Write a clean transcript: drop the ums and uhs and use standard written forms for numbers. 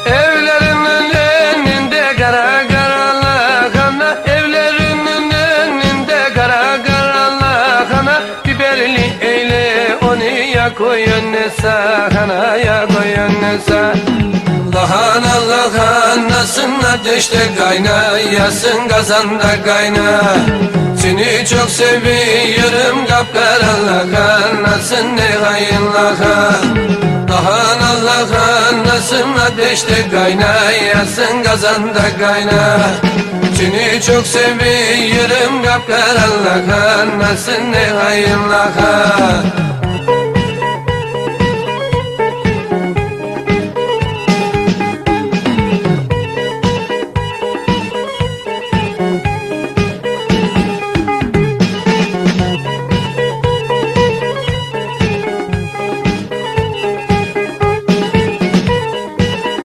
Evlerinin önünde kara kara lahana, evlerinin önünde kara kara lahana. Biberli eyle onu ya koy önüne sahana, ya koy önüne sahana. Lahana lahanasın ateşte kaynayasın, kazanda kayna. Seni çok seviyorum kapkara lahanasın, ne hayın lahan. Lahana lahanasın ateşte kaynayasın, kazanda kayna. Seni çok seviyorum kapkara lahanasın, ne hayın lahan.